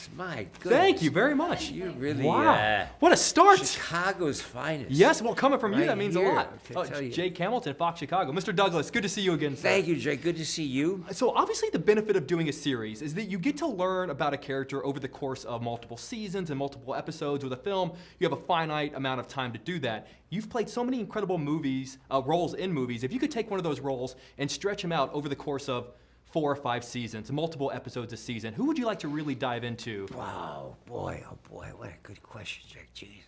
Douglas, my goodness. Thank you very much. You really, wow. What a start. Chicago's finest. Yes, well, coming from you, Right that means here, a lot. I tell you. Jake Hamilton, Fox Chicago. Mr. Douglas, good to see you again, sir. Thank you, Jake. Good to see you. So obviously the benefit of doing a series is that you get to learn about a character over the course of multiple seasons and multiple episodes. With a film, you have a finite amount of time to do that. You've played so many incredible roles in movies. If you could take one of those roles and stretch them out over the course of 4 or 5 seasons, multiple episodes a season, who would you like to really dive into? Wow, boy, oh boy, what a good question, Jake. Jeez,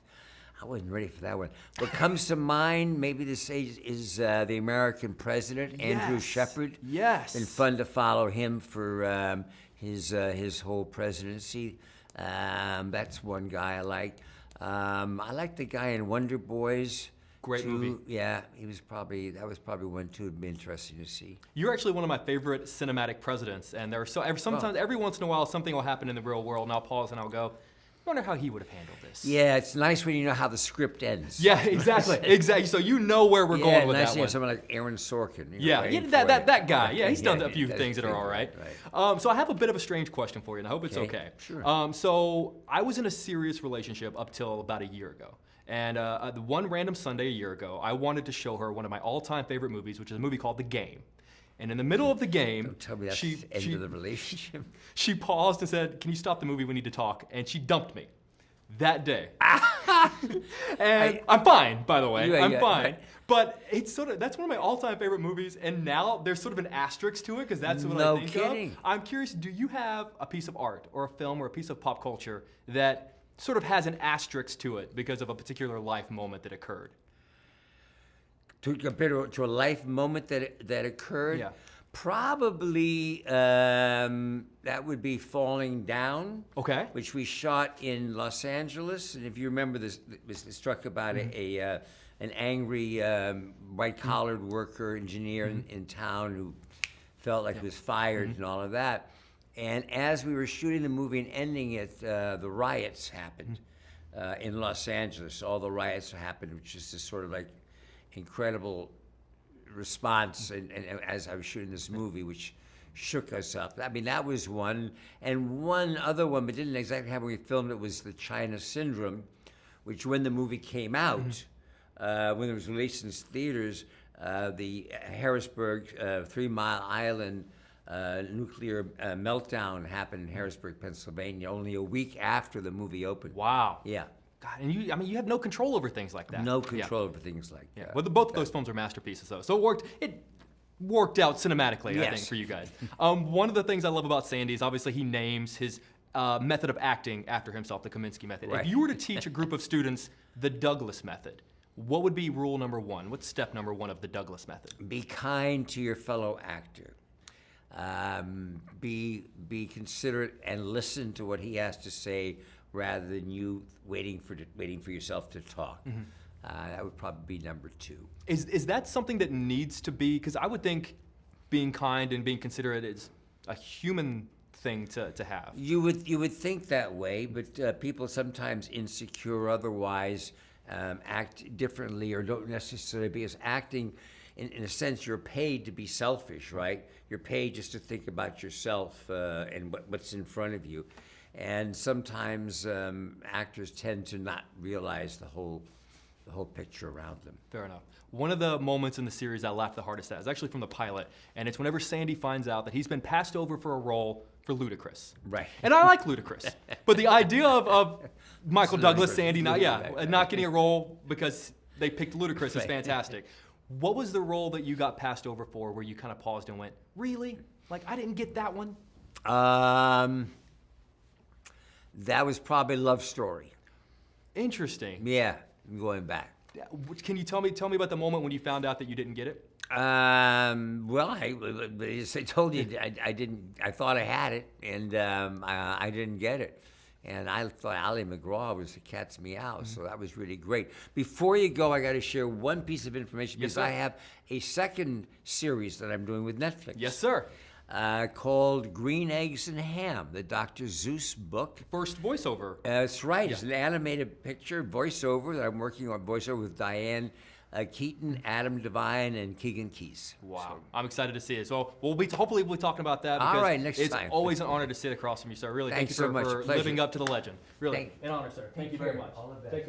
I wasn't ready for that one. What comes to mind, maybe to say, is the American president, Andrew Yes. Shepard. Yes. Been fun to follow him for his whole presidency. That's one guy I like. I like the guy in Wonder Boys. Great movie. Yeah, that was probably one too. It'd be interesting to see. You're actually one of my favorite cinematic presidents, and every once in a while something will happen in the real world, and I'll pause and I'll go, I wonder how he would have handled this. Yeah, it's nice when you know how the script ends. Yeah, exactly, exactly. So you know where we're going with nice that to one. have someone like Aaron Sorkin. That guy. Yeah, he's done a he few does thing that are all right. Right. So I have a bit of a strange question for you, and I hope it's okay. Sure. So I was in a serious relationship up till about a year ago. And one random Sunday a year ago, I wanted to show her one of my all-time favorite movies, which is a movie called The Game. And in the middle of the game, Don't tell me that's the end of the relationship. She paused and said, "Can you stop the movie? We need to talk." And she dumped me that day. And I'm fine, by the way. I'm fine. Right. But it's that's one of my all-time favorite movies, and now there's sort of an asterisk to it because that's what I think kidding. of. I'm curious, do you have a piece of art or a film or a piece of pop culture that sort of has an asterisk to it because of a particular life moment that occurred? To compare to a life moment that occurred? Yeah. Probably that would be Falling Down. Okay. Which we shot in Los Angeles. And if you remember this, it was struck about an angry white-collared worker, engineer in town who felt like he was fired and all of that. And as we were shooting the movie and ending it, the riots happened in Los Angeles. All the riots happened, which is this sort of like incredible response and as I was shooting this movie, which shook us up. I mean, that was one. And one other one, but didn't exactly happen when we filmed it, was the China Syndrome, which when the movie came out, when it was released in theaters, the Harrisburg 3 Mile Island nuclear meltdown happened in Harrisburg, Pennsylvania, only a week after the movie opened. Wow. Yeah. God, and you have no control over things like that. No control over things like that. Well, both of those films are masterpieces, though. So it worked out cinematically, I think, for you guys. One of the things I love about Sandy is obviously he names his method of acting after himself, the Kominsky method. Right. If you were to teach a group of students the Douglas method, what would be rule number 1? What's step number 1 of the Douglas method? Be kind to your fellow actor. Be considerate and listen to what he has to say rather than you waiting for yourself to talk. That would probably be number 2. Is that something that needs to be, because I would think being kind and being considerate is a human thing to have. You would think that way, but people sometimes insecure or otherwise act differently or don't necessarily, because acting, in a sense, you're paid to be selfish, right? You're paid just to think about yourself and what's in front of you. And sometimes actors tend to not realize the whole picture around them. Fair enough. One of the moments in the series I laughed the hardest at is actually from the pilot, and it's whenever Sandy finds out that he's been passed over for a role for Ludacris. Right. And I like Ludacris, but the idea of Michael Douglas, Sandy, not getting a role because they picked Ludacris is fantastic. What was the role that you got passed over for where you kind of paused and went, really? Like, I didn't get that one? That was probably Love Story. Interesting. Yeah, going back. Can you tell me about the moment when you found out that you didn't get it? Well, as I told you, I didn't. I thought I had it, and I didn't get it. And I thought Ali McGraw was the cat's meow, so that was really great. Before you go, I got to share one piece of information because I have a second series that I'm doing with Netflix. Yes, sir. Called Green Eggs and Ham, the Dr. Seuss book. First voiceover. That's right. Yeah. It's an animated picture, voiceover, that I'm working on, voiceover with Diane Keaton, Adam Devine, and Keegan Keys. Wow, I'm excited to see it. So hopefully we'll be talking about that. All Because right, next it's time. always an honor to sit across from you, sir. Really, thank Thanks you so much. for Pleasure. living up to the legend. Really, Thank- an honor, sir. Thank you very much. All the best. Take care.